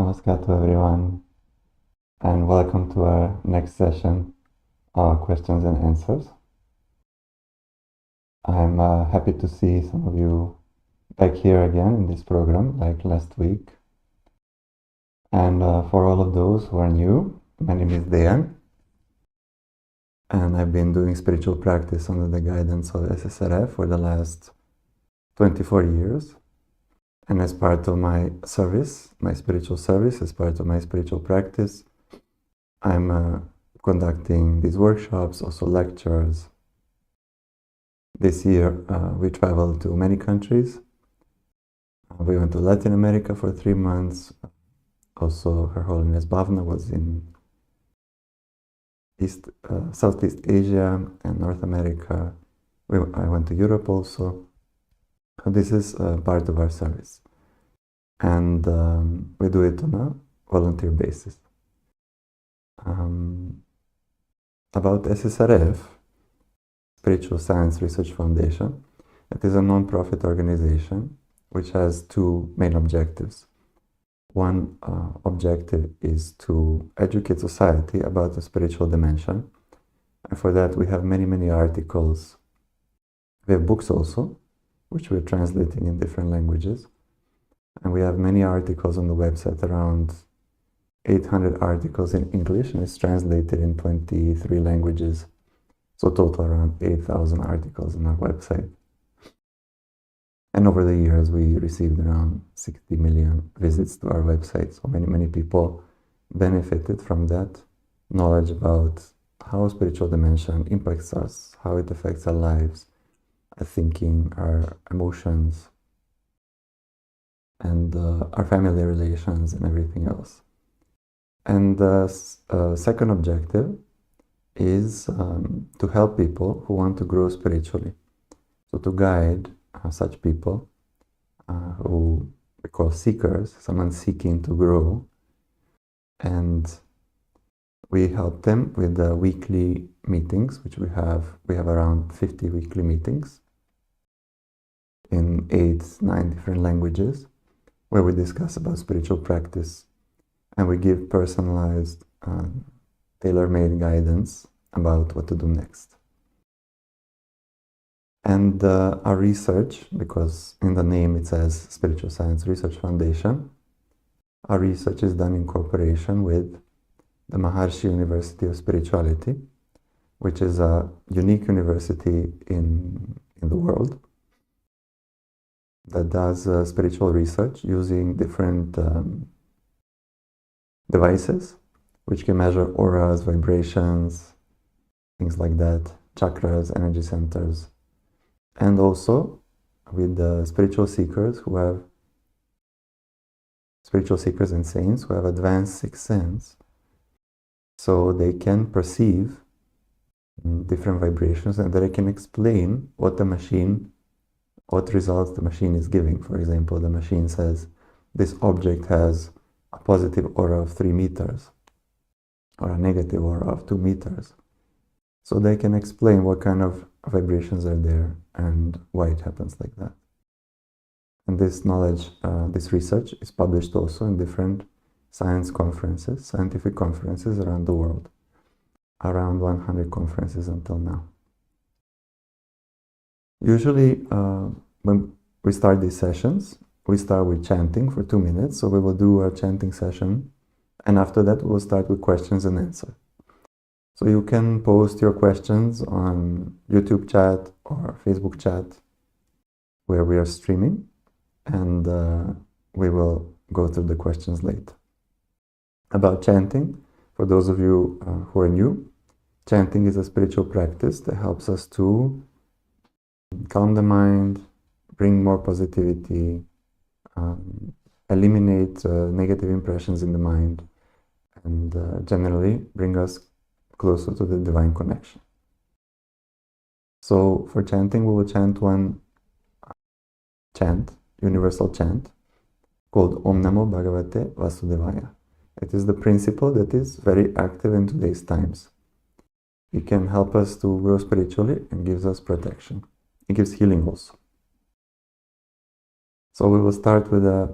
Namaskar to everyone, and welcome to our next session, questions and answers. I'm happy to see some of you back here again in this program, like last week. And for all of those who are new, my name is Dejan, and I've been doing spiritual practice under the guidance of SSRF for the last 24 years. And as part of my service, my spiritual service, as part of my spiritual practice, I'm conducting these workshops, also lectures. This year we traveled to many countries. We went to Latin America for 3 months. Also, Her Holiness Bhavna was in Southeast Asia and North America. I went to Europe also. This is part of our service. And we do it on a volunteer basis. About SSRF, Spiritual Science Research Foundation, it is a non-profit organization which has two main objectives. One objective is to educate society about the spiritual dimension. And for that we have many articles. We have books also, which we're translating in different languages. And we have many articles on the website, around 800 articles in English, and it's translated in 23 languages. So total around 8,000 articles on our website. And over the years, we received around 60 million visits to our website. So many people benefited from that knowledge about how spiritual dimension impacts us, how it affects our lives, our thinking, our emotions, and our family relations and everything else. And the second objective is to help people who want to grow spiritually. So to guide such people who we call seekers, someone seeking to grow, and we help them with the weekly meetings, which we have around 50 weekly meetings in 8-9 different languages, where we discuss about spiritual practice, and we give personalized, tailor-made guidance about what to do next. And our research, because in the name it says Spiritual Science Research Foundation, our research is done in cooperation with the Maharishi University of Spirituality, which is a unique university in the world that does spiritual research using different devices which can measure auras, vibrations, things like that, chakras, energy centers, and also with the spiritual seekers and saints who have advanced sixth sense, so they can perceive different vibrations and they can explain what results the machine is giving. For example, the machine says this object has a positive aura of 3 meters or a negative aura of 2 meters. So they can explain what kind of vibrations are there and why it happens like that. And this knowledge, this research is published also in different scientific conferences around the world. Around 100 conferences until now. Usually, when we start these sessions, we start with chanting for 2 minutes. So we will do a chanting session, and after that we'll start with questions and answers. So you can post your questions on YouTube chat or Facebook chat, where we are streaming, and we will go through the questions later. About chanting, for those of you who are new, chanting is a spiritual practice that helps us to calm the mind, bring more positivity, eliminate negative impressions in the mind, and generally bring us closer to the divine connection. So for chanting, we will chant one universal chant, called Om Namo Bhagavate Vasudevaya. It is the principle that is very active in today's times. It can help us to grow spiritually and gives us protection. It gives healing also. So we will start with a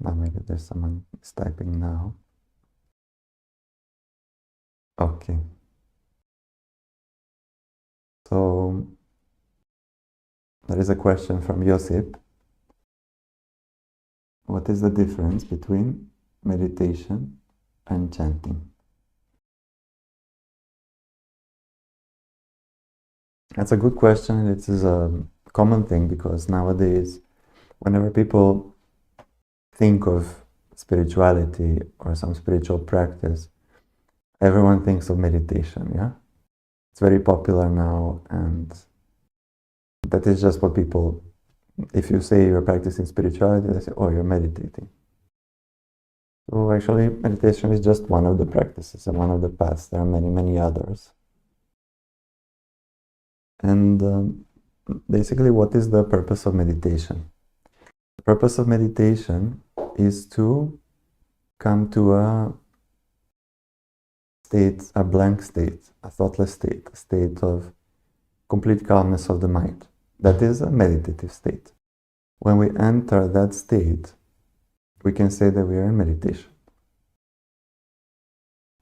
Now maybe there's someone who's typing now. Okay. So there is a question from Josip. What is the difference between meditation and chanting? That's a good question. It is a common thing because nowadays, whenever people think of spirituality or some spiritual practice, everyone thinks of meditation, yeah? It's very popular now, and that is just what people, if you say you're practicing spirituality, they say, oh, you're meditating. So actually, meditation is just one of the practices and one of the paths. There are many, many others. And basically, what is the purpose of meditation? The purpose of meditation is to come to a state, a blank state, a thoughtless state, a state of complete calmness of the mind. That is a meditative state. When we enter that state, we can say that we are in meditation.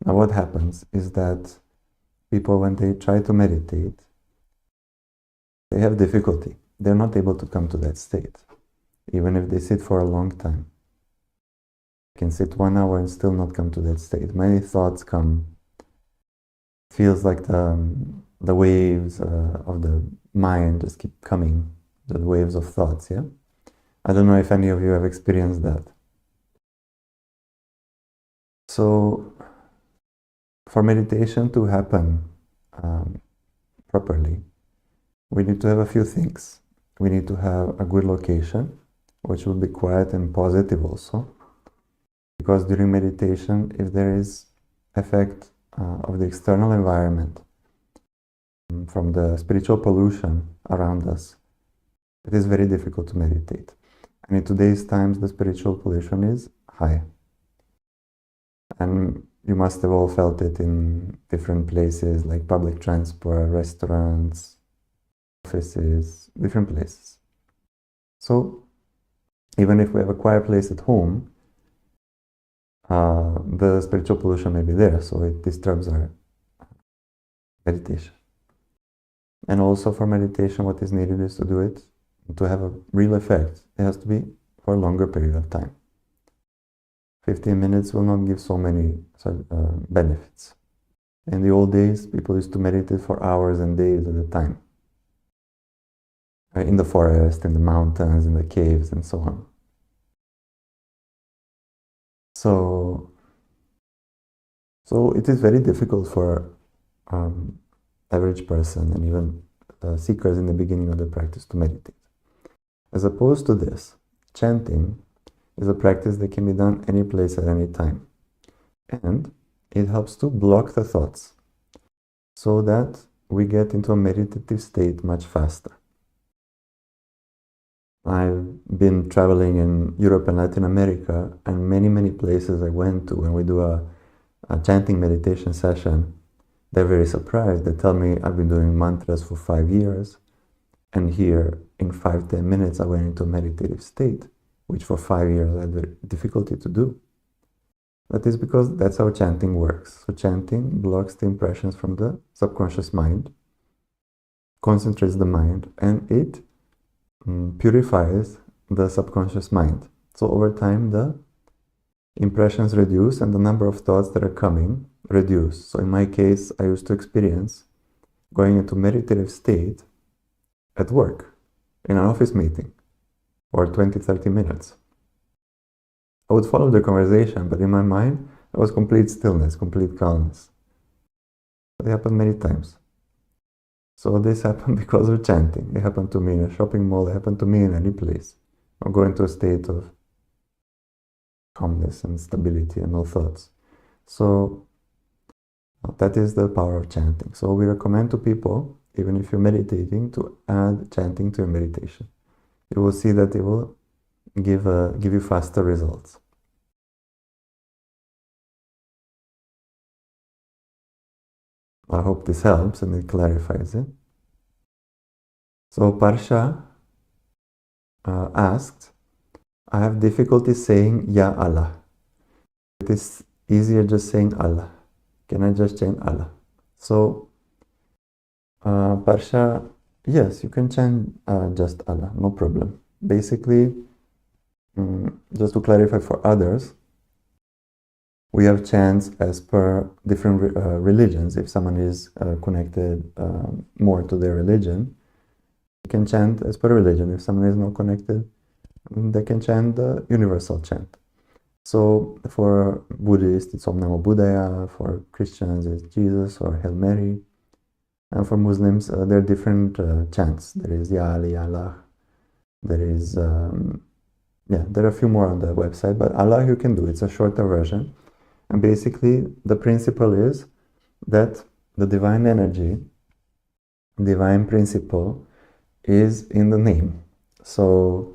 Now what happens is that people, when they try to meditate, they have difficulty. They're not able to come to that state, even if they sit for a long time. They can sit 1 hour and still not come to that state. Many thoughts come. Feels like the waves of the mind just keep coming, the waves of thoughts, yeah? I don't know if any of you have experienced that. So, for meditation to happen properly, we need to have a few things. We need to have a good location, which will be quiet and positive also. Because during meditation, if there is effect of the external environment, from the spiritual pollution around us, it is very difficult to meditate. And in today's times, the spiritual pollution is high. And you must have all felt it in different places like public transport, restaurants, offices, different places. So even if we have a quiet place at home, the spiritual pollution may be there, so it disturbs our meditation. And also for meditation, what is needed is to do it, to have a real effect. It has to be for a longer period of time. 15 minutes will not give so many benefits. In the old days, people used to meditate for hours and days at a time. In the forest, in the mountains, in the caves, and so on. So it is very difficult for average person and even seekers in the beginning of the practice to meditate. As opposed to this, chanting is a practice that can be done any place at any time. And it helps to block the thoughts so that we get into a meditative state much faster. I've been traveling in Europe and Latin America, and many places I went to when we do a chanting meditation session, they're very surprised. They tell me I've been doing mantras for 5 years, and here in 5-10 minutes I went into a meditative state, which for 5 years I had difficulty to do. That is because that's how chanting works. So chanting blocks the impressions from the subconscious mind, concentrates the mind, and it purifies the subconscious mind. So over time the impressions reduce and the number of thoughts that are coming reduce. So in my case, I used to experience going into meditative state at work, in an office meeting, or 20-30 minutes. I would follow the conversation, but in my mind, there was complete stillness, complete calmness. It happened many times. So this happened because of chanting. It happened to me in a shopping mall, it happened to me in any place. I'll go into a state of calmness and stability and no thoughts. So that is the power of chanting. So we recommend to people, even if you're meditating, to add chanting to your meditation. You will see that it will give you faster results. I hope this helps and it clarifies it. So Parsha asked, I have difficulty saying Ya Allah. It is easier just saying Allah. Can I just chant Allah? So, Parsha, yes, you can chant just Allah, no problem. Basically, just to clarify for others, we have chants as per different religions. If someone is connected more to their religion, they can chant as per religion. If someone is not connected, they can chant the universal chant. So for Buddhists, it's Om Namo Buddhaya. For Christians, it's Jesus or Hail Mary. And for Muslims, there are different chants. There is Ya Ali, Allah. There is, there are a few more on the website, but Allah you can do. It's a shorter version. And basically, the principle is that the divine energy, divine principle, is in the name. So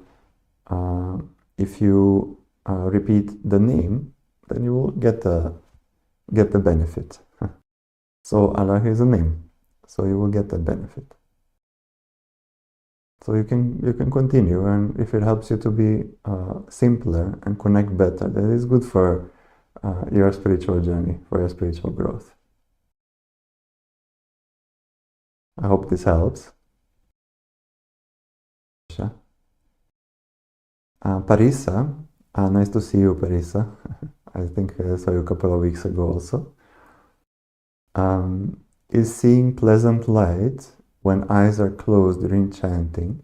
if you repeat the name, then you will get the benefit. So Allah is a name, so you will get the benefit. So you can continue, and if it helps you to be simpler and connect better, that is good for your spiritual journey, for your spiritual growth. I hope this helps. Parisa, nice to see you, Parisa. I think I saw you a couple of weeks ago also. Is seeing pleasant light when eyes are closed during chanting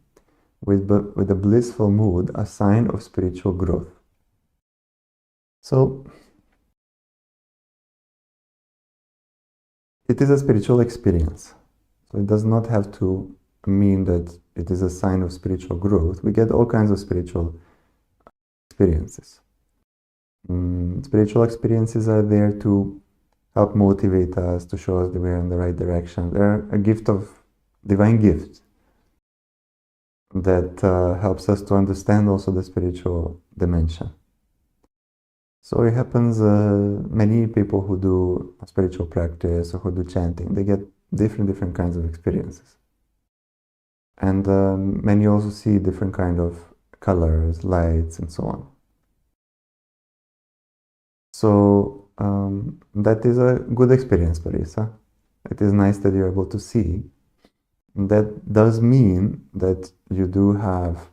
with a blissful mood a sign of spiritual growth? So, it is a spiritual experience. So it does not have to mean that it is a sign of spiritual growth. We get all kinds of spiritual experiences. Spiritual experiences are there to help motivate us, to show us that we're in the right direction. They're a gift of divine gift that helps us to understand also the spiritual dimension. So it happens, many people who do spiritual practice or who do chanting, they get different kinds of experiences. And many also see different kind of colors, lights, and so on. So that is a good experience, Parisa. It is nice that you're able to see. That does mean that you do have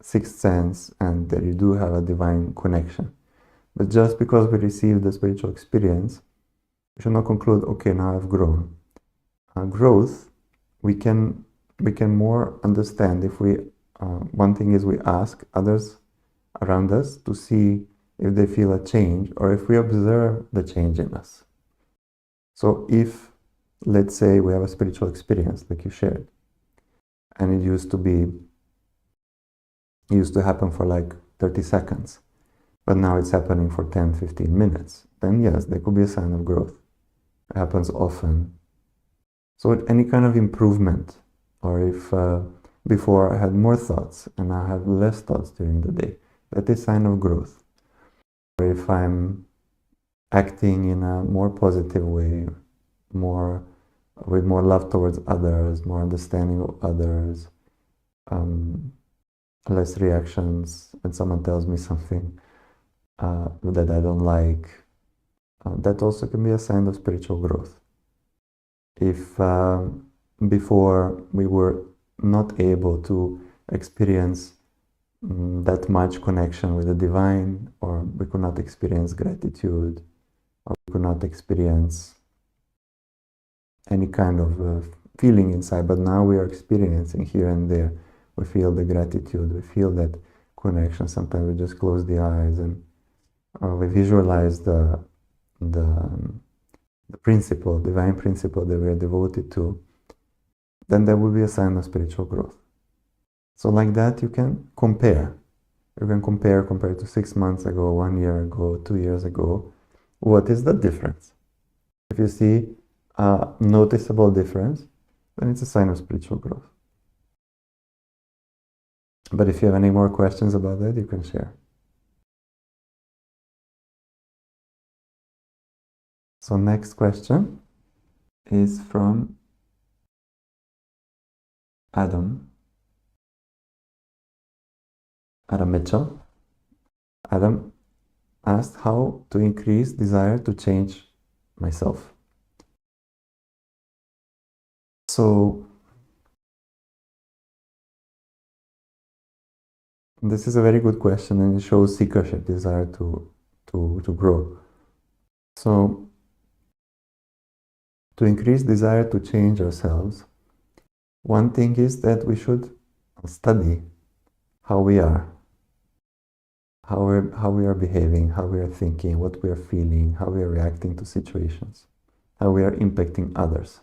sixth sense and that you do have a divine connection. But just because we receive the spiritual experience, we should not conclude, okay, now I've grown. Growth, we can more understand if we, one thing is we ask others around us to see if they feel a change or if we observe the change in us. So if, let's say, we have a spiritual experience like you shared, and it used to happen for like 30 seconds, but now it's happening for 10-15 minutes, then yes, there could be a sign of growth. It happens often. So any kind of improvement, or if before I had more thoughts and I have less thoughts during the day, that is a sign of growth. Or if I'm acting in a more positive way, with more love towards others, more understanding of others, less reactions when someone tells me something that I don't like, that also can be a sign of spiritual growth. If before we were not able to experience that much connection with the divine, or we could not experience gratitude, or we could not experience any kind of feeling inside, but now we are experiencing here and there. We feel the gratitude, we feel that connection. Sometimes we just close the eyes and we visualize the principle, divine principle that we are devoted to, then there will be a sign of spiritual growth. So like that you can compare. You can compare to 6 months ago, 1 year ago, 2 years ago. What is the difference? If you see a noticeable difference, then it's a sign of spiritual growth. But if you have any more questions about that, you can share. So next question is from Adam. Adam Mitchell. Adam asked how to increase desire to change myself. So this is a very good question, and it shows seekership, desire to grow. So to increase desire to change ourselves, one thing is that we should study how we are, how we are behaving, how we are thinking, what we are feeling, how we are reacting to situations, how we are impacting others.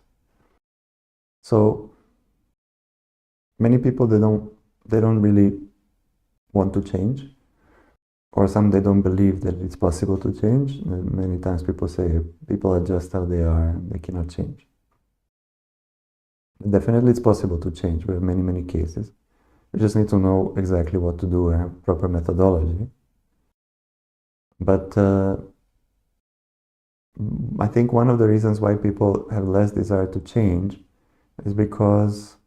So many people, they don't really want to change, or some they don't believe that it's possible to change. Many times people say people are just how they are and they cannot change. Definitely it's possible to change. We have many cases. We just need to know exactly what to do and have proper methodology. But I think one of the reasons why people have less desire to change is because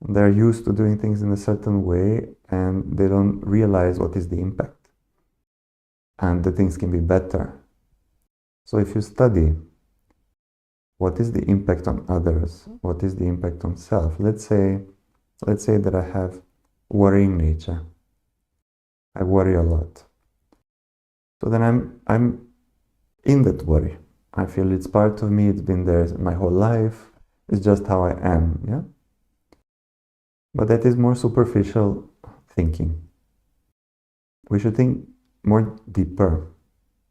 they're used to doing things in a certain way and they don't realize what is the impact. And the things can be better. So if you study what is the impact on others, what is the impact on self, let's say that I have worrying nature. I worry a lot. So then I'm in that worry. I feel it's part of me, it's been there my whole life, it's just how I am, yeah? But that is more superficial thinking. We should think more deeper.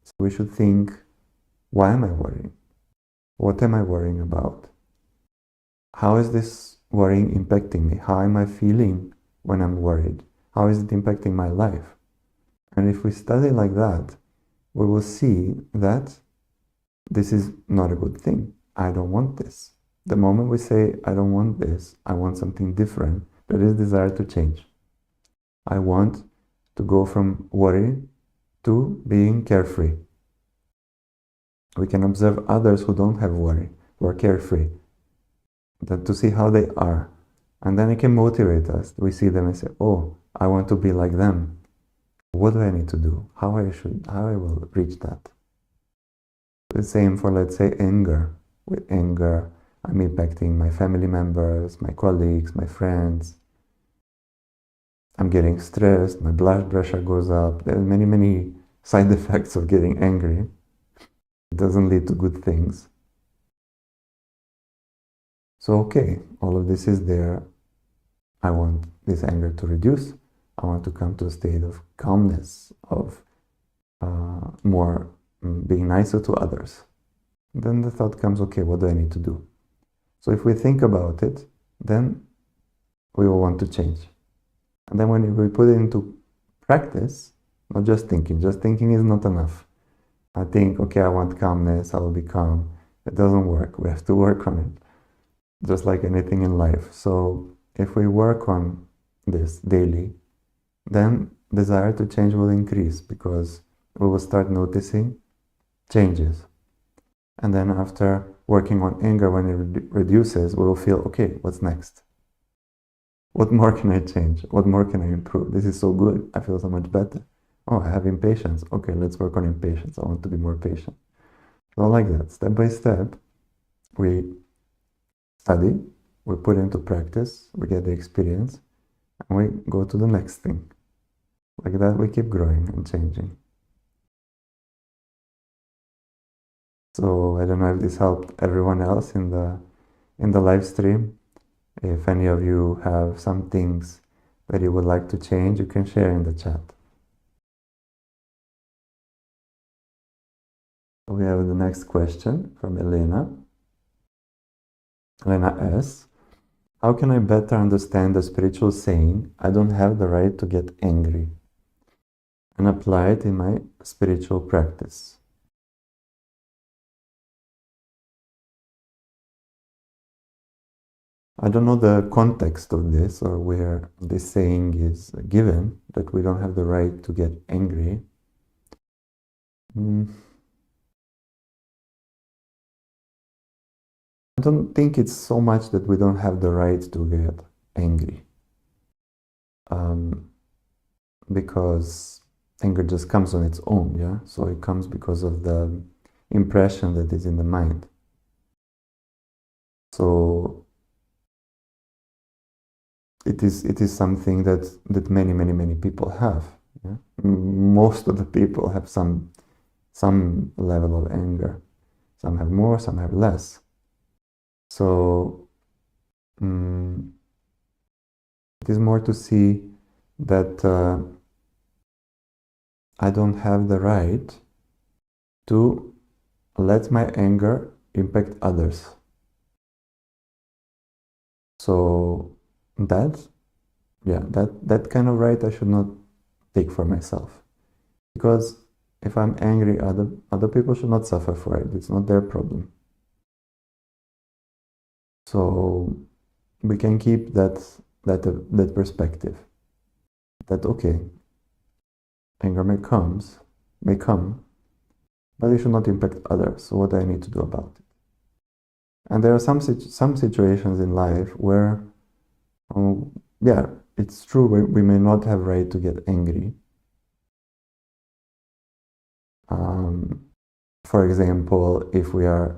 So we should think, why am I worrying? What am I worrying about? How is this worrying impacting me? How am I feeling when I'm worried? How is it impacting my life? And if we study like that, we will see that this is not a good thing. I don't want this. The moment we say, I don't want this, I want something different, there is desire to change. I want to go from worry to being carefree. We can observe others who don't have worry, who are carefree, to see how they are. And then it can motivate us. We see them and say, oh, I want to be like them. What do I need to do? How I will reach that? The same for, let's say, anger. With anger, I'm impacting my family members, my colleagues, my friends. I'm getting stressed, my blood pressure goes up. There are many side effects of getting angry. It doesn't lead to good things. So, okay, all of this is there. I want this anger to reduce. I want to come to a state of calmness, of more being nicer to others. Then the thought comes, okay, what do I need to do? So if we think about it, then we will want to change. And then when we put it into practice, not just thinking is not enough. I think, okay, I want calmness, I will be calm. It doesn't work. We have to work on it, just like anything in life. So if we work on this daily, then desire to change will increase because we will start noticing changes. And then after working on anger, when it reduces, we will feel, okay, what's next? What more can I change? What more can I improve? This is so good. I feel so much better. Oh, I have impatience. Okay, let's work on impatience. I want to be more patient. So like that, step by step, we study, we put into practice, we get the experience, and we go to the next thing. Like that, we keep growing and changing. So I don't know if this helped everyone else in the live stream. If any of you have some things that you would like to change, you can share in the chat. We have the next question from Elena. Elena asks, how can I better understand the spiritual saying, I don't have the right to get angry, and apply it in my spiritual practice? I don't know the context of this or where this saying is given, that we don't have the right to get angry. I don't think it's so much that we don't have the right to get angry. because anger just comes on its own, yeah? So it comes because of the impression that is in the mind. So it is something that many people have. Yeah? Most of the people have some level of anger. Some have more, some have less. So it is more to see that I don't have the right to let my anger impact others. So that kind of right I should not take for myself. Because if I'm angry, other people should not suffer for it. It's not their problem. So we can keep that perspective. That okay, anger may come, but it should not impact others. So what do I need to do about it? And there are some situations in life where, yeah, it's true, we may not have right to get angry. For example, if we are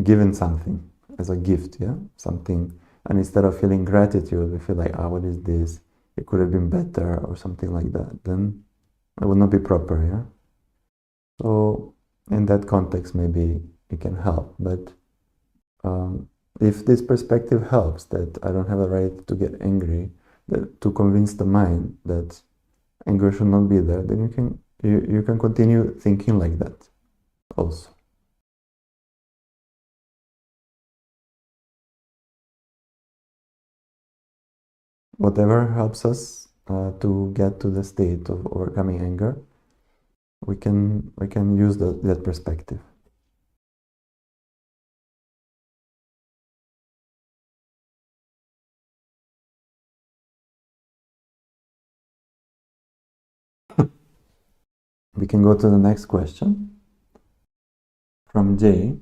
given something as a gift, yeah, something, and instead of feeling gratitude, we feel like, what is this? It could have been better, or something like that. Then it would not be proper, yeah. So in that context, maybe it can help. But if this perspective helps, that I don't have a right to get angry, to convince the mind that anger should not be there, then you can continue thinking like that also. Whatever helps us to get to the state of overcoming anger, we can use that perspective. We can go to the next question from Jay,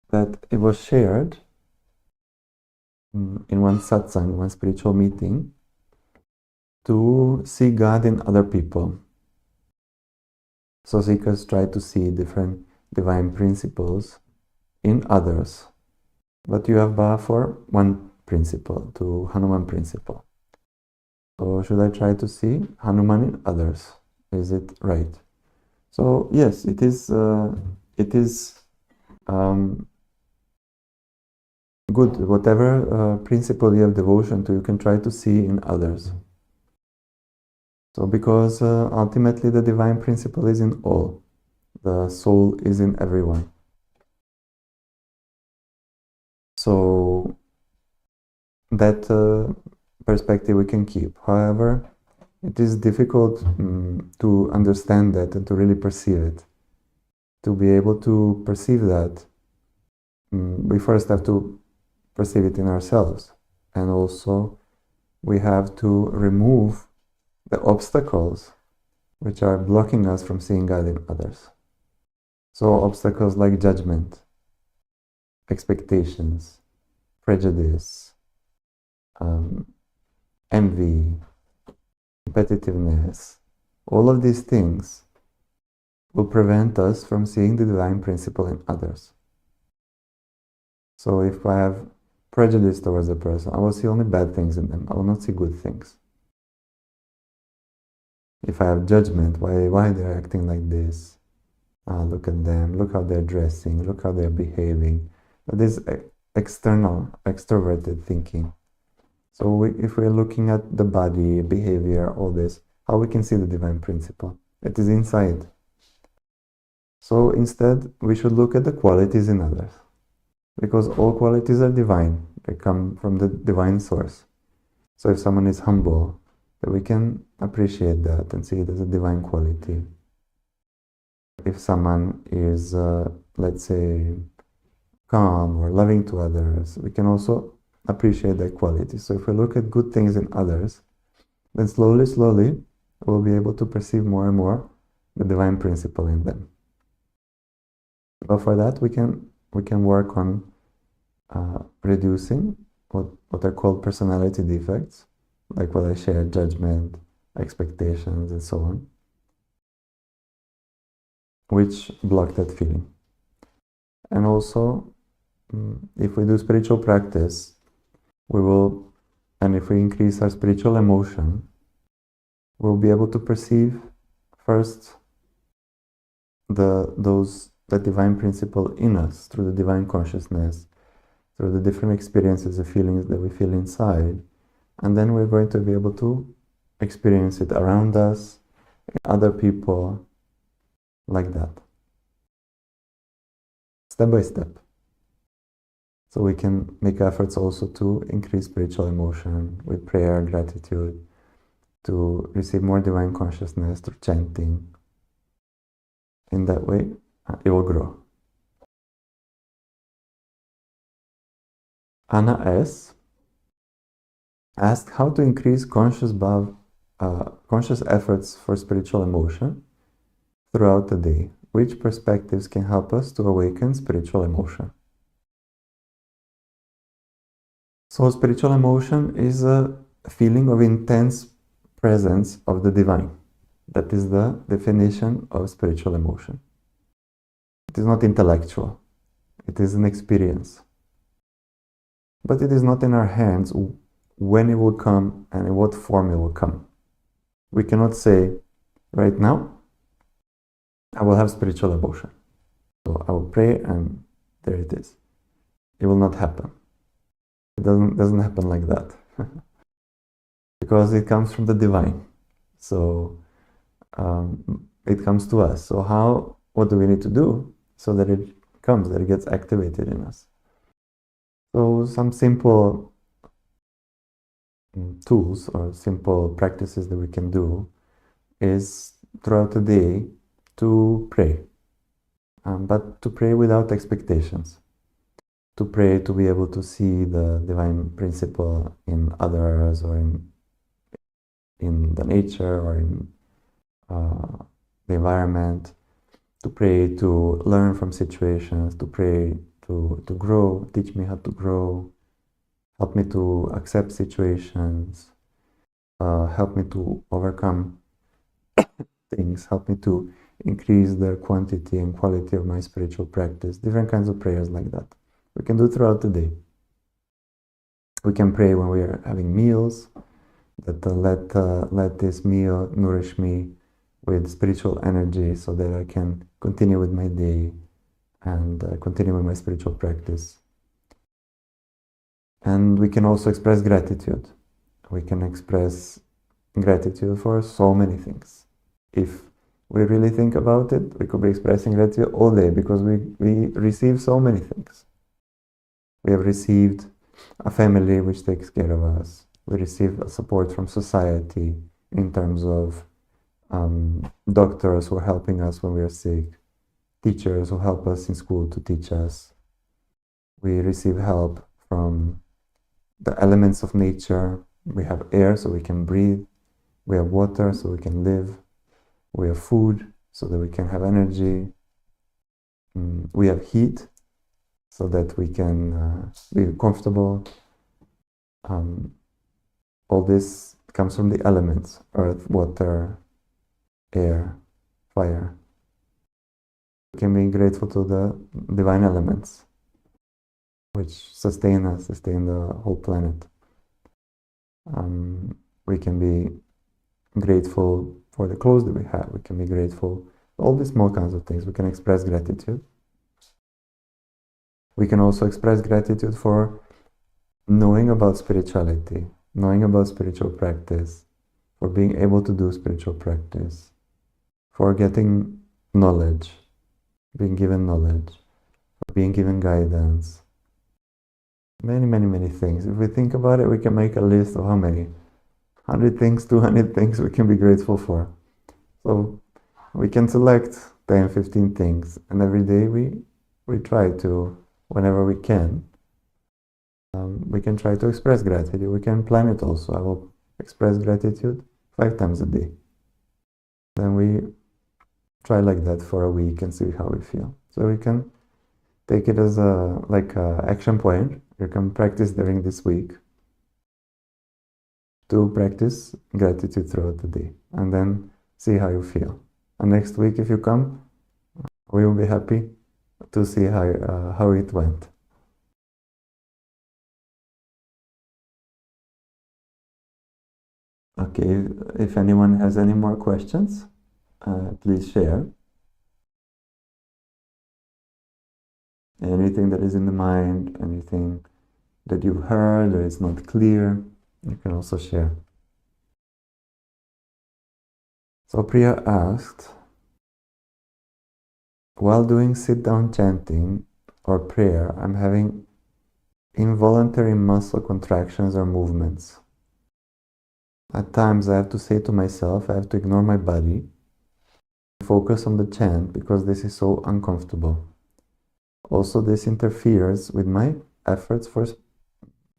that it was shared in one satsang, one spiritual meeting, to see God in other people. So seekers try to see different divine principles in others. But you have Ba for one principle, to Hanuman principle. So should I try to see Hanuman in others? Is it right? So yes, it is good. Whatever principle you have devotion to, you can try to see in others. So because ultimately the divine principle is in all. The soul is in everyone. So that perspective we can keep. However, it is difficult to understand that and to really perceive it. To be able to perceive that, we first have to perceive it in ourselves. And also, we have to remove the obstacles which are blocking us from seeing God in others. So obstacles like judgment, expectations, prejudice, envy, competitiveness, all of these things will prevent us from seeing the divine principle in others. So if I have prejudice towards a person, I will see only bad things in them. I will not see good things. If I have judgment, why they're acting like this? Look at them, look how they're dressing, look how they're behaving. That is external, extroverted thinking. So if we're looking at the body, behavior, all this, how we can see the divine principle? It is inside. So instead, we should look at the qualities in others. Because all qualities are divine. They come from the divine source. So if someone is humble, then we can appreciate that and see it as a divine quality. If someone is, let's say, calm or loving to others, we can also appreciate that quality. So if we look at good things in others, then slowly, we'll be able to perceive more and more the divine principle in them. But for that, we can work on reducing what are called personality defects, like what I shared, judgment, expectations, and so on, which block that feeling. And also, if we do spiritual practice, and if we increase our spiritual emotion, we'll be able to perceive first the divine principle in us through the divine consciousness, through the different experiences, the feelings that we feel inside, and then we're going to be able to experience it around us, in other people, like that, step by step. So we can make efforts also to increase spiritual emotion with prayer, gratitude, to receive more divine consciousness through chanting. In that way, it will grow. Anna S. asked how to increase conscious efforts for spiritual emotion throughout the day. Which perspectives can help us to awaken spiritual emotion? So spiritual emotion is a feeling of intense presence of the divine. That is the definition of spiritual emotion. It is not intellectual. It is an experience. But it is not in our hands when it will come and in what form it will come. We cannot say, right now, I will have spiritual emotion. So I will pray and there it is. It will not happen. It doesn't happen like that. Because it comes from the divine. So it comes to us. So what do we need to do so that it comes, that it gets activated in us? So some simple tools or simple practices that we can do is throughout the day to pray, but to pray without expectations, to pray to be able to see the divine principle in others or in the nature or in the environment, to pray to learn from situations, to pray to grow, teach me how to grow, help me to accept situations, help me to overcome things, help me to increase the quantity and quality of my spiritual practice. Different kinds of prayers like that. We can do throughout the day. We can pray when we are having meals, that let this meal nourish me with spiritual energy so that I can continue with my day and continue with my spiritual practice. And we can also express gratitude. We can express gratitude for so many things. If we really think about it, we could be expressing gratitude all day because we receive so many things. We have received a family which takes care of us. We receive support from society in terms of doctors who are helping us when we are sick, teachers who help us in school to teach us. We receive help from the elements of nature. We have air so we can breathe. We have water so we can live. We have food so that we can have energy. We have heat so that we can be comfortable. All this comes from the elements: earth, water, air, fire. We can be grateful to the divine elements which sustain us, sustain the whole planet. We can be grateful for the clothes that we have. We can be grateful for all these small kinds of things. We can express gratitude. We can also express gratitude for knowing about spirituality, knowing about spiritual practice, for being able to do spiritual practice, for getting knowledge, being given knowledge, for being given guidance. Many, many, many things. If we think about it, we can make a list of how many? 100 things, 200 things we can be grateful for. So we can select 10, 15 things, and every day we try to, whenever we can try to express gratitude. We can plan it also. I will express gratitude 5 times a day. Then we try like that for a week and see how we feel. So we can take it as a action point. You can practice during this week to practice gratitude throughout the day, and then see how you feel. And next week, if you come, we will be happy to see how it went. Okay, if anyone has any more questions, please share. Anything that is in the mind, anything that you've heard or is not clear, you can also share. So Priya asked, while doing sit-down chanting or prayer, I'm having involuntary muscle contractions or movements. At times I have to say to myself, I have to ignore my body, focus on the chant because this is so uncomfortable. Also, this interferes with my efforts for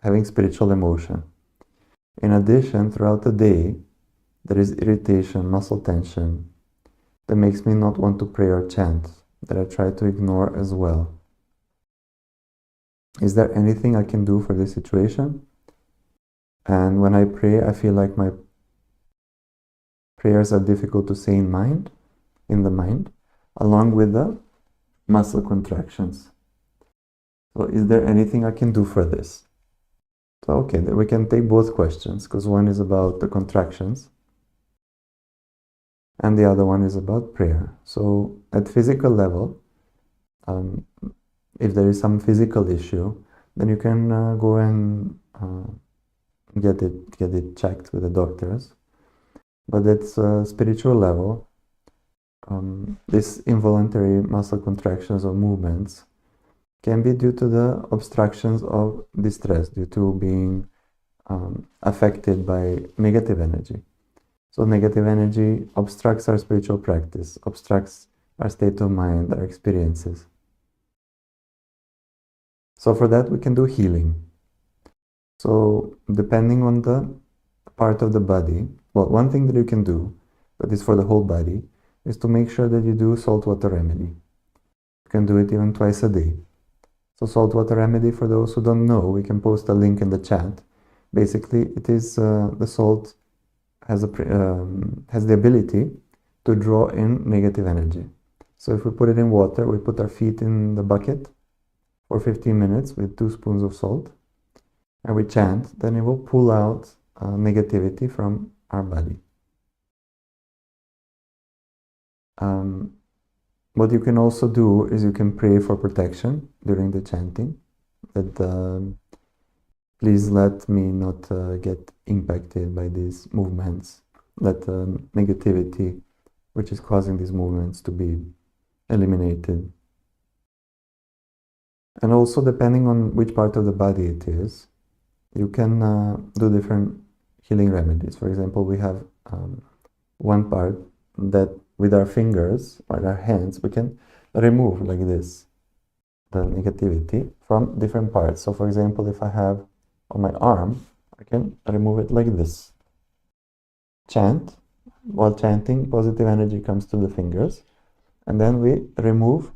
having spiritual emotion. In addition, throughout the day, there is irritation, muscle tension, that makes me not want to pray or chant, that I try to ignore as well. Is there anything I can do for this situation? And when I pray, I feel like my prayers are difficult to say in the mind, along with the muscle contractions. So is there anything I can do for this? So okay, we can take both questions, because one is about the contractions and the other one is about prayer. So at physical level, if there is some physical issue, then you can go and get it checked with the doctors. But at spiritual level, these involuntary muscle contractions or movements can be due to the obstructions of distress, due to being affected by negative energy. So negative energy obstructs our spiritual practice, obstructs our state of mind, our experiences. So for that we can do healing. So depending on the part of the body, well, one thing that you can do, that is for the whole body, is to make sure that you do saltwater remedy. You can do it even twice a day. So saltwater remedy, for those who don't know, we can post a link in the chat. Basically, it is the salt has the ability to draw in negative energy. So if we put it in water, we put our feet in the bucket for 15 minutes with 2 spoons of salt, and we chant, then it will pull out negativity from our body. What you can also do is you can pray for protection during the chanting, that please let me not get impacted by these movements, let negativity which is causing these movements to be eliminated. And also, depending on which part of the body it is, you can do different healing remedies. For example, we have one part that with our fingers or our hands we can remove, like this, the negativity from different parts. So for example, if I have on my arm, I can remove it like this. Chant. While chanting, positive energy comes to the fingers, and then we remove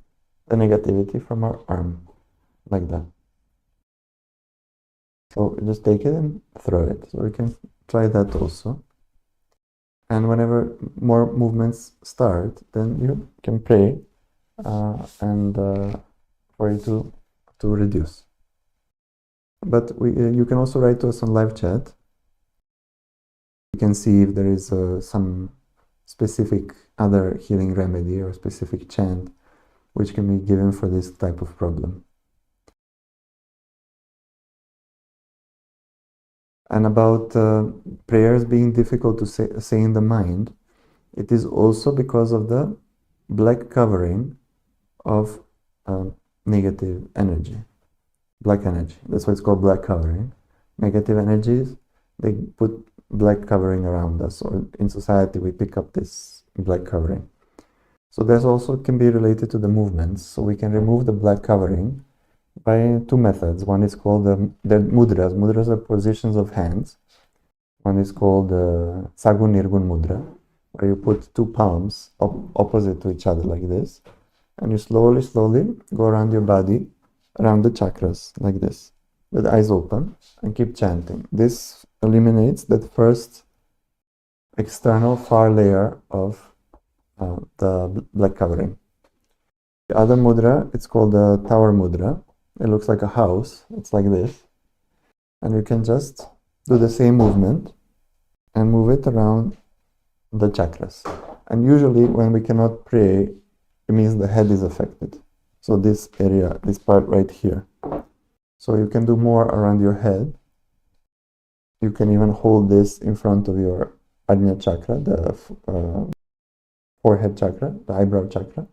the negativity from our arm, like that. So just take it and throw it. So we can try that also. And whenever more movements start, then you can pray and for it to reduce. But you can also write to us on live chat. You can see if there is some specific other healing remedy or specific chant which can be given for this type of problem. And about prayers being difficult to say in the mind, it is also because of the black covering of negative energy. Black energy, that's why it's called black covering. Negative energies, they put black covering around us, or in society we pick up this black covering. So this also can be related to the movements. So we can remove the black covering by 2 methods. One is called the mudras. Mudras are positions of hands. One is called Sagun Nirgun Mudra, where you put 2 palms opposite to each other like this, and you slowly go around your body, around the chakras like this, with eyes open, and keep chanting. This eliminates that first external far layer of the black covering. The other mudra, it's called the tower mudra. It looks like a house. It's like this. And you can just do the same movement and move it around the chakras. And usually when we cannot pray, it means the head is affected. So this area, this part right here. So you can do more around your head. You can even hold this in front of your Ajna chakra, the forehead chakra, the eyebrow chakra,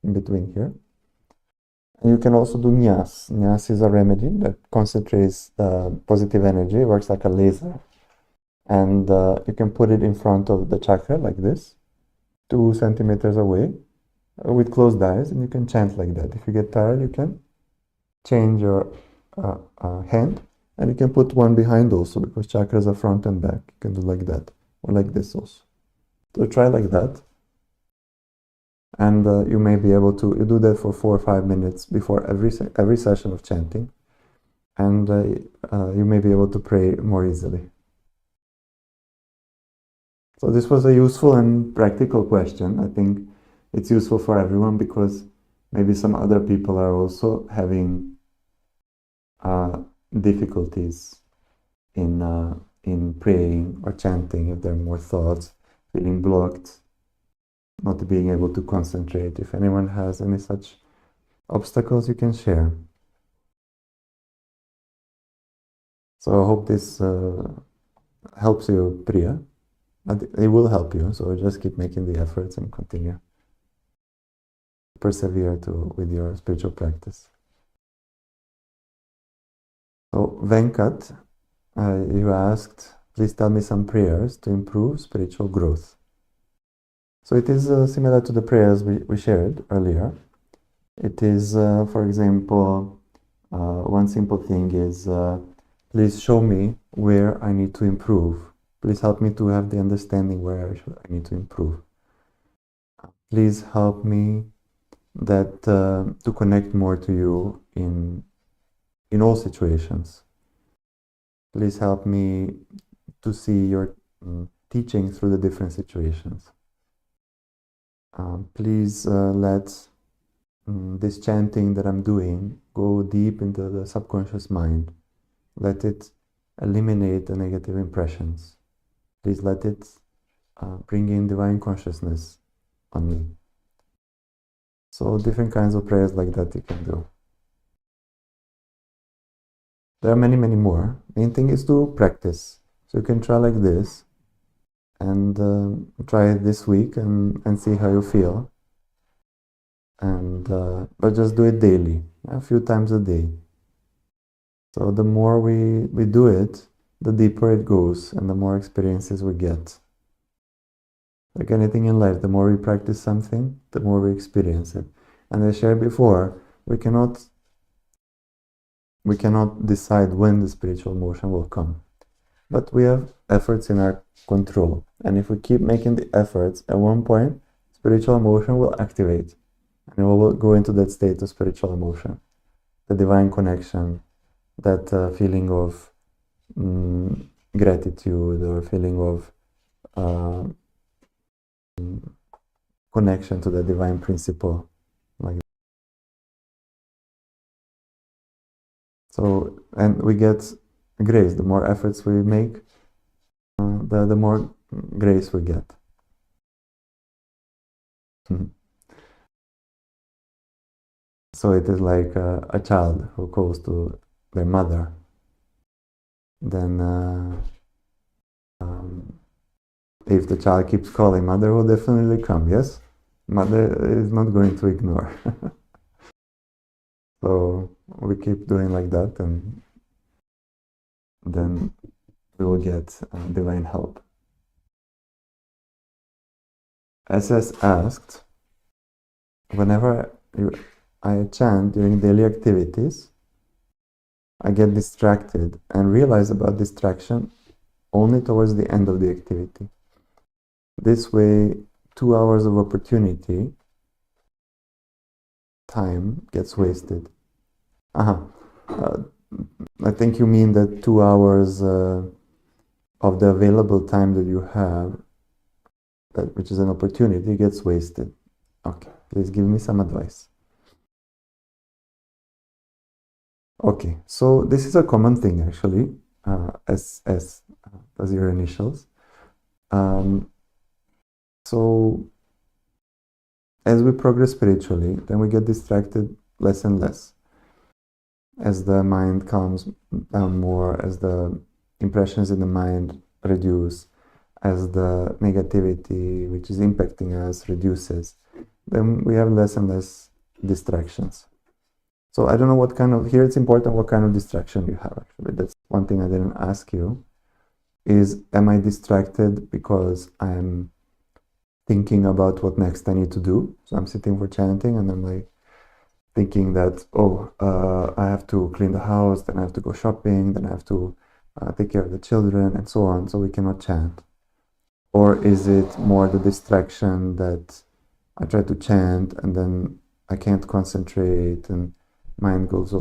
in between here. And you can also do nyas. Nyas is a remedy that concentrates positive energy. It works like a laser. And you can put it in front of the chakra like this, 2 centimeters away, with closed eyes, and you can chant like that. If you get tired, you can change your hand, and you can put one behind also, because chakras are front and back. You can do like that, or like this also. So try like that. And you may be able to, you do that for 4 or 5 minutes before every session of chanting, and you may be able to pray more easily. So this was a useful and practical question. I think it's useful for everyone, because maybe some other people are also having difficulties in praying or chanting, if there are more thoughts, feeling blocked, not being able to concentrate. If anyone has any such obstacles, you can share. So I hope this helps you, Priya. It will help you, so just keep making the efforts and continue. Persevere with your spiritual practice. So Venkat, you asked, please tell me some prayers to improve spiritual growth. So it is similar to the prayers we shared earlier. It is, for example, one simple thing is, please show me where I need to improve. Please help me to have the understanding where I need to improve. Please help me to connect more to you in all situations. Please help me to see your teaching through the different situations. Please let this chanting that I'm doing go deep into the subconscious mind. Let it eliminate the negative impressions. Please let it bring in divine consciousness on me. So different kinds of prayers like that you can do. There are many, many more. Main thing is to practice. So you can try like this, and try it this week and see how you feel. And but just do it daily, a few times a day. So the more we do it, the deeper it goes, and the more experiences we get. Like anything in life, the more we practice something, the more we experience it. And I shared before, we cannot decide when the spiritual motion will come. But we have efforts in our control. And if we keep making the efforts, at one point, spiritual emotion will activate. And we will go into that state of spiritual emotion. The divine connection, that feeling of gratitude, or feeling of connection to the divine principle. Like so, and we get grace. The more efforts we make, the more grace we get. So it is like a child who calls to their mother. Then if the child keeps calling, mother will definitely come, yes? Mother is not going to ignore. So we keep doing like that, and then we will get divine help. SS asked, whenever I chant during daily activities, I get distracted and realize about distraction only towards the end of the activity. This way, 2 hours of opportunity time gets wasted. I think you mean that 2 hours of the available time that you have, which is an opportunity, gets wasted. Okay, please give me some advice. Okay, so this is a common thing actually, as your initials. So as we progress spiritually, then we get distracted less and less. As the mind calms down more, as the impressions in the mind reduce, as the negativity which is impacting us reduces, then we have less and less distractions. So I don't know what kind of, here it's important what kind of distraction you have actually. That's one thing I didn't ask you, is am I distracted because I'm thinking about what next I need to do? So I'm sitting for chanting and I'm like thinking that, I have to clean the house, then I have to go shopping, then I have to take care of the children and so on, so we cannot chant. Or is it more the distraction that I try to chant and then I can't concentrate and mind goes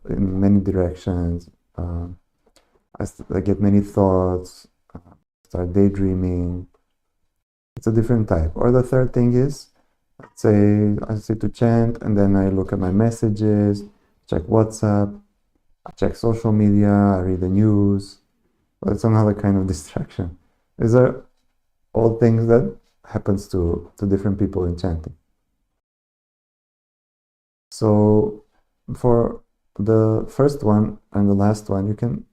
in many directions. I get many thoughts, start daydreaming. It's a different type. Or the third thing is, let's say I sit to chant and then I look at my messages, check WhatsApp, I check social media, I read the news. Well, it's another kind of distraction. These are all things that happens to different people in chanting. So for the first one and the last one, you can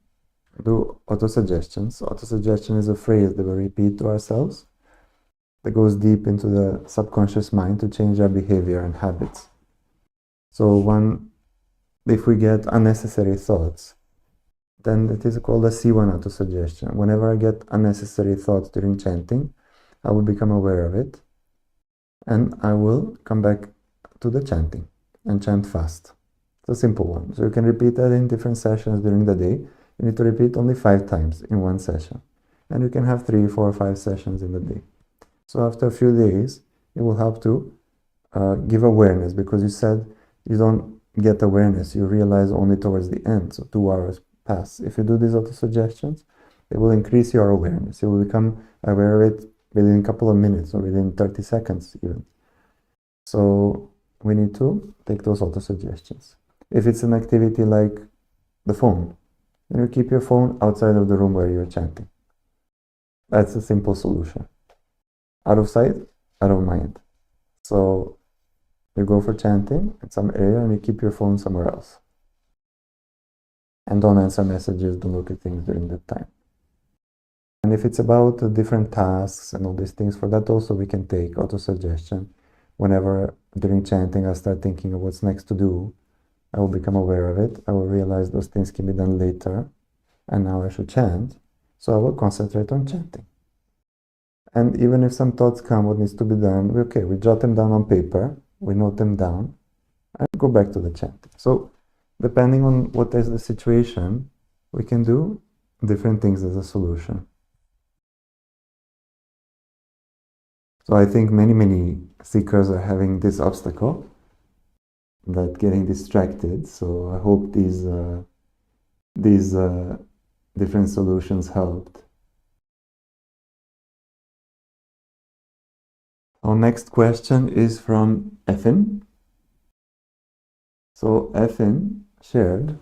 do auto-suggestions. Auto-suggestion is a phrase that we repeat to ourselves that goes deep into the subconscious mind to change our behavior and habits. So if we get unnecessary thoughts, then it is called a C1 auto-suggestion. Whenever I get unnecessary thoughts during chanting, I will become aware of it and I will come back to the chanting and chant fast. It's a simple one. So you can repeat that in different sessions during the day. You need to repeat only 5 times in one session. And you can have 3, 4, 5 sessions in the day. So after a few days, it will help to give awareness, because you said you don't get awareness. You realize only towards the end. So 2 hours pass. If you do these auto-suggestions, it will increase your awareness. You will become aware of it within a couple of minutes or within 30 seconds even. So we need to take those auto-suggestions. If it's an activity like the phone, then you keep your phone outside of the room where you're chanting. That's a simple solution. Out of sight, out of mind. So you go for chanting in some area and you keep your phone somewhere else. And don't answer messages, don't look at things during that time. And if it's about different tasks and all these things, for that also we can take auto-suggestion. Whenever during chanting I start thinking of what's next to do, I will become aware of it. I will realize those things can be done later, and now I should chant. So I will concentrate on chanting. And even if some thoughts come, what needs to be done, we jot them down on paper, we note them down, and go back to the chanting. So depending on what is the situation, we can do different things as a solution. So I think many seekers are having this obstacle, that getting distracted. So I hope these different solutions helped. Our next question is from Effin. So Effin shared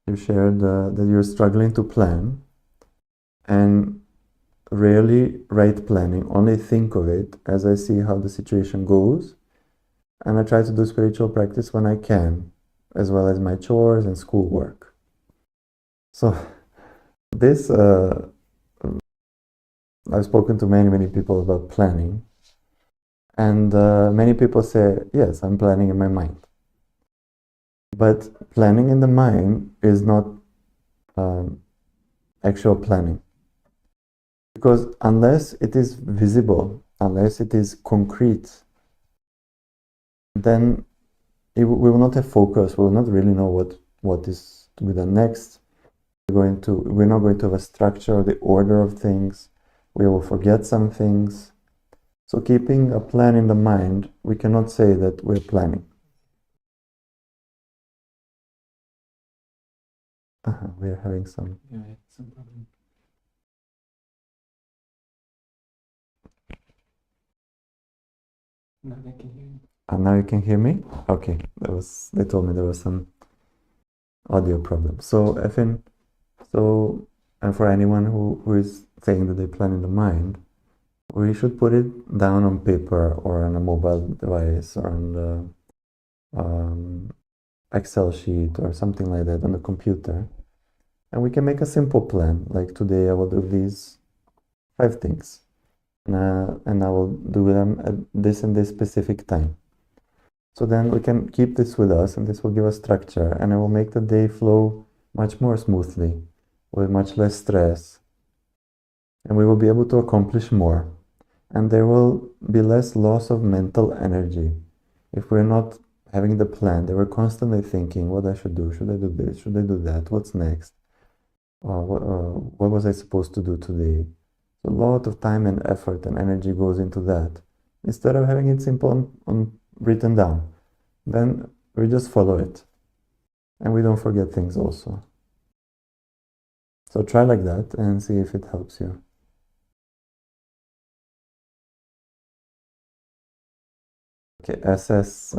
that you're struggling to plan and rarely write planning, only think of it as I see how the situation goes, and I try to do spiritual practice when I can, as well as my chores and schoolwork. So this, I've spoken to many people about planning, and many people say, yes, I'm planning in my mind. But planning in the mind is not actual planning. Because unless it is visible, unless it is concrete, then we will not have focus. We will not really know what is to be done next. We're not going to have a structure or the order of things. We will forget some things. So keeping a plan in the mind, we cannot say that we're planning. We are having some problem. Now they can hear you. Now you can hear me? Okay, they told me there was some audio problem. So and for anyone who is saying that they plan in the mind, we should put it down on paper or on a mobile device or on the Excel sheet or something like that on the computer. And we can make a simple plan, like today I will do these 5 things. And I will do them at this and this specific time. So then we can keep this with us, and this will give us structure, and it will make the day flow much more smoothly, with much less stress, and we will be able to accomplish more. And there will be less loss of mental energy. If we're not having the plan, that we're constantly thinking what I should do. Should I do this? Should I do that? What's next? What was I supposed to do today? A lot of time and effort and energy goes into that. Instead of having it simple on written down, then we just follow it. And we don't forget things also. So try like that and see if it helps you. Okay, SS,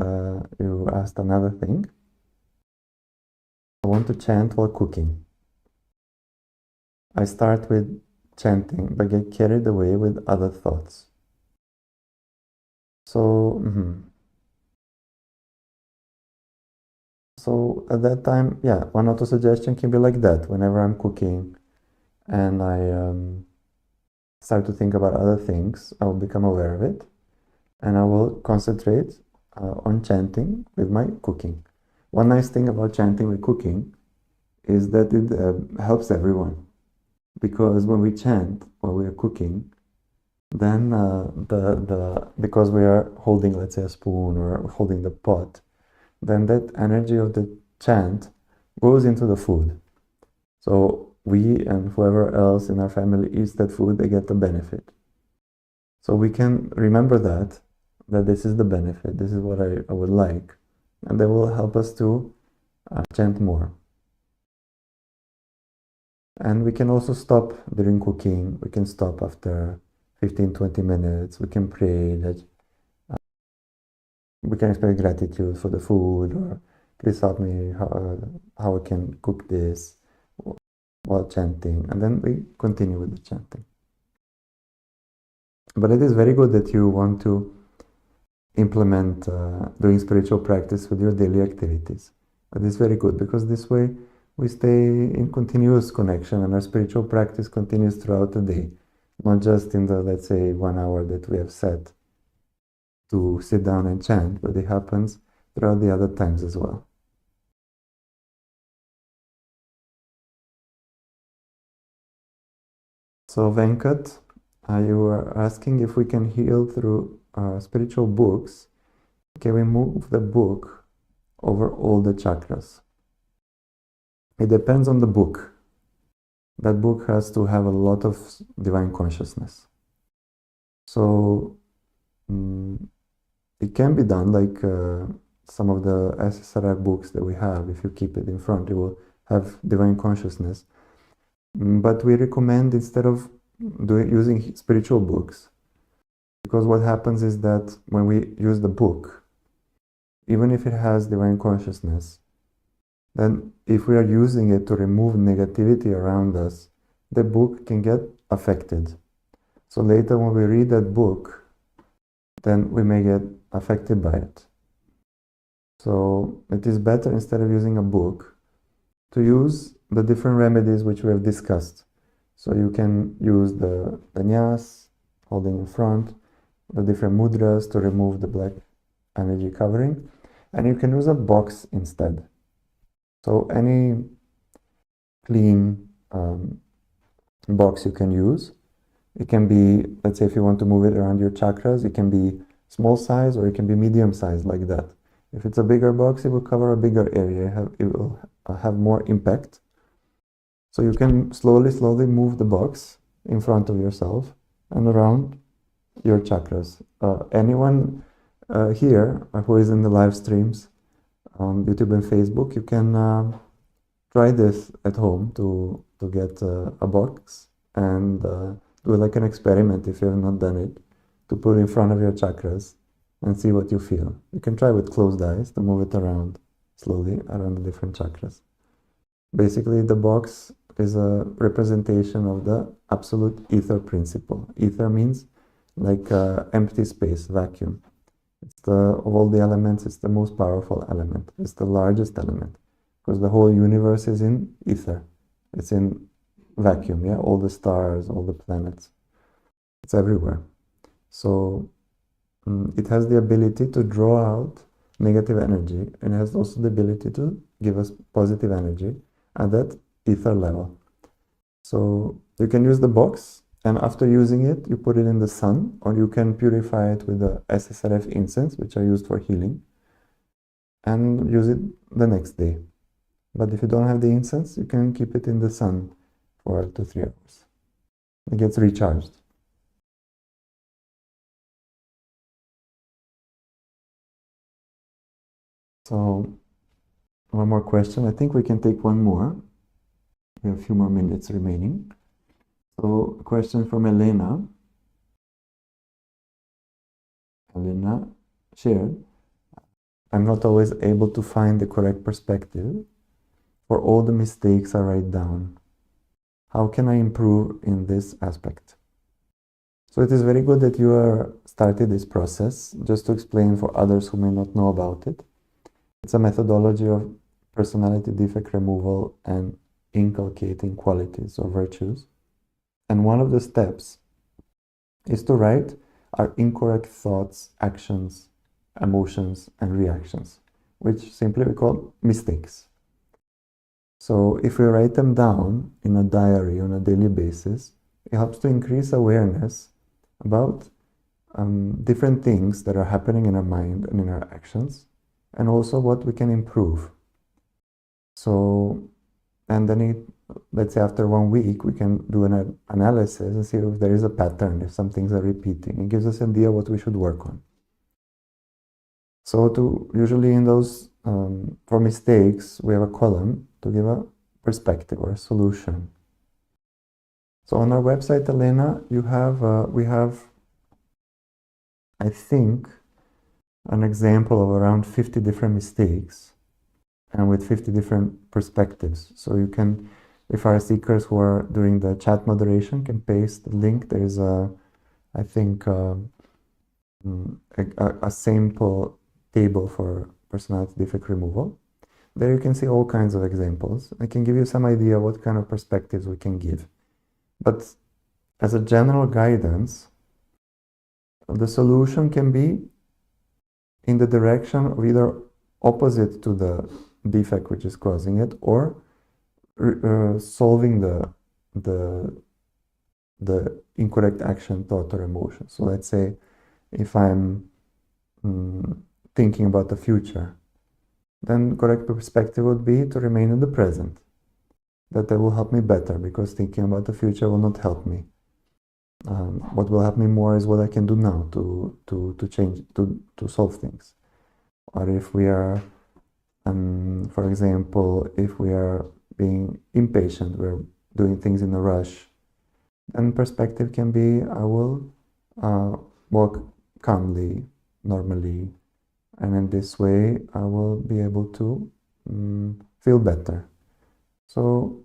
you asked another thing. I want to chant while cooking. I start with chanting, but get carried away with other thoughts. So, so at that time, yeah, one auto suggestion can be like that. Whenever I'm cooking and I start to think about other things, I will become aware of it, and I will concentrate on chanting with my cooking. One nice thing about chanting with cooking is that it helps everyone. Because when we chant while we are cooking, then because we are holding, let's say, a spoon or holding the pot, then that energy of the chant goes into the food. So we and whoever else in our family eats that food, they get the benefit. So we can remember that this is the benefit, this is what I would like, and that will help us to chant more. And we can also stop during cooking. We can stop after 15-20 minutes. We can pray that we can express gratitude for the food, or please help me how I can cook this while chanting. And then we continue with the chanting. But it is very good that you want to implement doing spiritual practice with your daily activities. That is very good, because this way we stay in continuous connection and our spiritual practice continues throughout the day, not just in the, let's say, 1 hour that we have set to sit down and chant, but it happens throughout the other times as well. So Venkat, you were asking if we can heal through spiritual books. Can we move the book over all the chakras? It depends on the book. That book has to have a lot of divine consciousness. So it can be done like some of the SSRF books that we have. If you keep it in front, it will have divine consciousness. But we recommend, instead of using spiritual books, because what happens is that when we use the book, even if it has divine consciousness, then if we are using it to remove negativity around us, the book can get affected. So later when we read that book, then we may get affected by it. So it is better, instead of using a book, to use the different remedies which we have discussed. So you can use the nyas, holding in front, the different mudras to remove the black energy covering, and you can use a box instead. So any clean box you can use. It can be, let's say, if you want to move it around your chakras, it can be small size or it can be medium size, like that. If it's a bigger box, it will cover a bigger area. It will have more impact. So you can slowly move the box in front of yourself and around your chakras. Anyone here who is in the live streams on YouTube and Facebook, you can try this at home to get a box and do like an experiment, if you have not done it, to put in front of your chakras and see what you feel. You can try with closed eyes to move it around slowly around the different chakras. Basically, the box is a representation of the absolute ether principle. Ether means like empty space, vacuum. It's of all the elements, it's the most powerful element. It's the largest element because the whole universe is in ether. It's in vacuum, yeah? All the stars, all the planets. It's everywhere. So it has the ability to draw out negative energy, and it has also the ability to give us positive energy at that ether level. So you can use the box, and after using it, you put it in the sun, or you can purify it with the SSRF incense, which are used for healing, and use it the next day. But if you don't have the incense, you can keep it in the sun for 2 to 3 hours. It gets recharged. So, one more question. I think we can take one more. We have a few more minutes remaining. So, a question from Elena. Elena shared, I'm not always able to find the correct perspective for all the mistakes I write down. How can I improve in this aspect? So it is very good that you started this process. Just to explain for others who may not know about it, it's a methodology of personality defect removal and inculcating qualities or virtues. And one of the steps is to write our incorrect thoughts, actions, emotions, and reactions, which simply we call mistakes. So if we write them down in a diary on a daily basis, it helps to increase awareness about different things that are happening in our mind and in our actions, and also what we can improve. So, and then let's say after 1 week, we can do an analysis and see if there is a pattern, if some things are repeating. It gives us an idea what we should work on. So usually in those, for mistakes, we have a column to give a perspective or a solution. So on our website, Elena, we have, I think, an example of around 50 different mistakes and with 50 different perspectives. So you can, if our seekers who are doing the chat moderation can paste the link, there is I think, a sample table for personality defect removal. There you can see all kinds of examples. I can give you some idea what kind of perspectives we can give. But as a general guidance, the solution can be in the direction of either opposite to the defect which is causing it, or solving the incorrect action, thought, or emotion. So let's say if I'm thinking about the future, then correct perspective would be to remain in the present. That will help me better, because thinking about the future will not help me. What will help me more is what I can do now to change, to solve things. Or if we are, for example, if we are being impatient, we're doing things in a rush, then perspective can be, I will walk calmly, normally, and in this way I will be able to feel better. So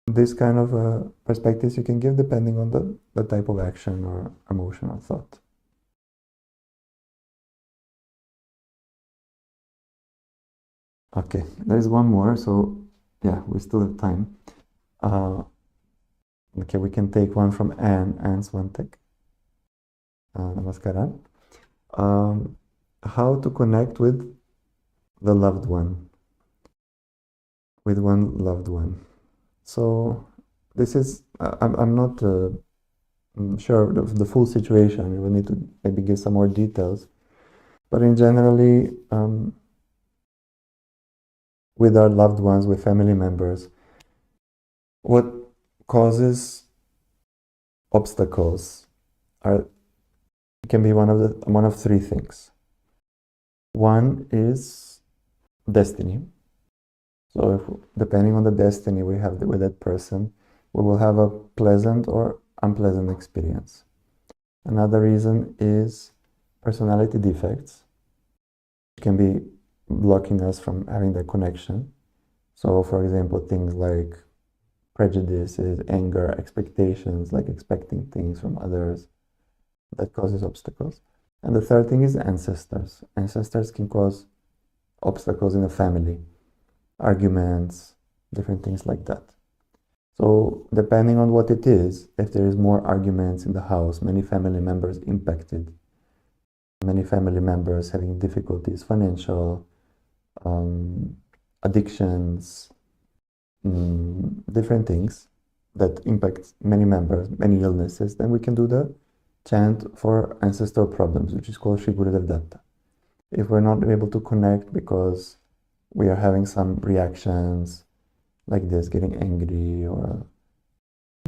this kind of perspectives you can give depending on the type of action or emotion or thought. Okay, there's one more, so yeah, we still have time. Okay, we can take one from Anne Swantek. Namaskaram. How to connect with the loved one, with one loved one. So this is, I'm not sure of the full situation. We will need to maybe give some more details. But in generally, with our loved ones, with family members, what causes obstacles can be one of 3 things. One is destiny. So depending on the destiny we have with that person, we will have a pleasant or unpleasant experience. Another reason is personality defects can be blocking us from having that connection. So, for example, things like prejudices, anger, expectations, like expecting things from others, that causes obstacles. And the third thing is ancestors. Ancestors can cause obstacles in the family, arguments, different things like that. So depending on what it is, if there is more arguments in the house, many family members impacted, many family members having difficulties, financial, addictions, different things that impact many members, many illnesses, then we can do the chant for ancestral problems, which is called Shri Gurudev Datta. If we're not able to connect because we are having some reactions like this, getting angry or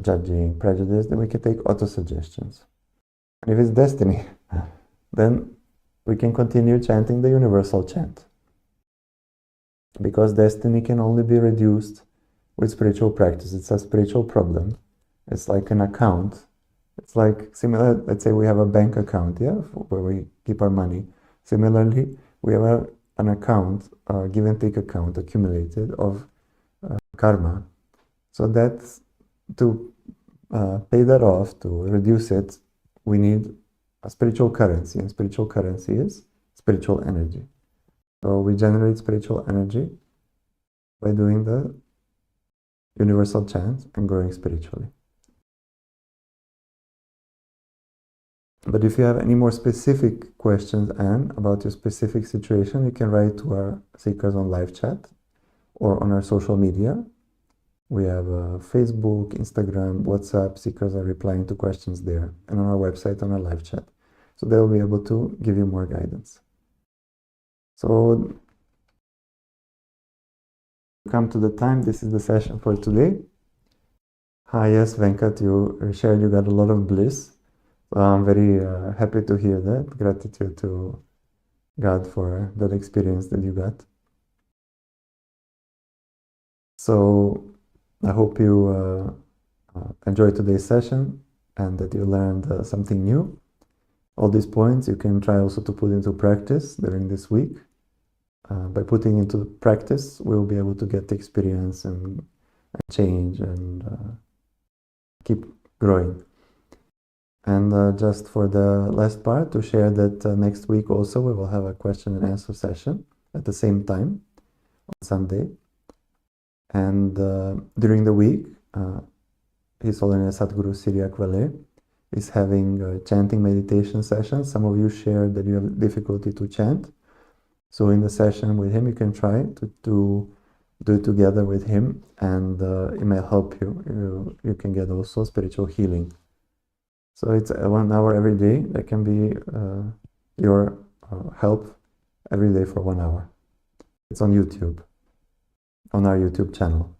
judging, prejudice, then we can take auto-suggestions. And if it's destiny, then we can continue chanting the universal chant. Because destiny can only be reduced with spiritual practice. It's a spiritual problem. It's like an account. It's like similar, let's say we have a bank account, yeah, where we keep our money. Similarly, we have an account, a give and take account accumulated of karma. So that's to pay that off, to reduce it, we need a spiritual currency, and spiritual currency is spiritual energy. So we generate spiritual energy by doing the universal chant and growing spiritually. But if you have any more specific questions, Anne, about your specific situation, you can write to our Seekers on live chat or on our social media. We have Facebook, Instagram, WhatsApp. Seekers are replying to questions there, and on our website, on our live chat. So they'll be able to give you more guidance. So, come to the time. This is the session for today. Hi, yes, Venkat, you shared you got a lot of bliss. I'm very happy to hear that. Gratitude to God for that experience that you got. So I hope you enjoyed today's session and that you learned something new. All these points you can try also to put into practice during this week. By putting into practice, we'll be able to get the experience and change and keep growing. And just for the last part, to share that next week also we will have a question and answer session at the same time on Sunday. And during the week, His Holiness Sadhguru Siriak Vale is having chanting meditation sessions. Some of you shared that you have difficulty to chant. So in the session with him, you can try to do it together with him, and it may help you. You can get also spiritual healing. So it's 1 hour every day. That can be your help every day for 1 hour. It's on YouTube, on our YouTube channel.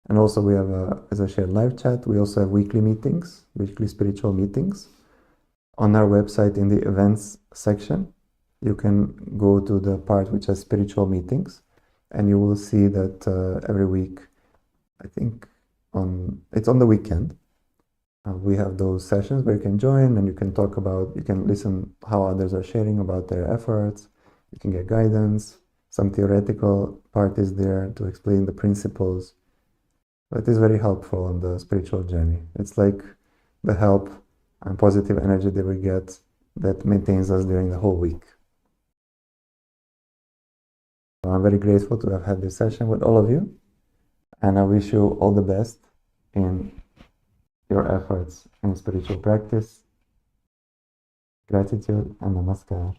And also we have, as I shared, live chat. We also have weekly meetings, weekly spiritual meetings. On our website in the events section, you can go to the part which has spiritual meetings, and you will see that every week, I think it's on the weekend, we have those sessions where you can join and you can talk about, you can listen how others are sharing about their efforts, you can get guidance, some theoretical part is there to explain the principles. But it is very helpful on the spiritual journey. It's like the help and positive energy that we get that maintains us during the whole week. So I'm very grateful to have had this session with all of you, and I wish you all the best in your efforts in spiritual practice. Gratitude and namaskar.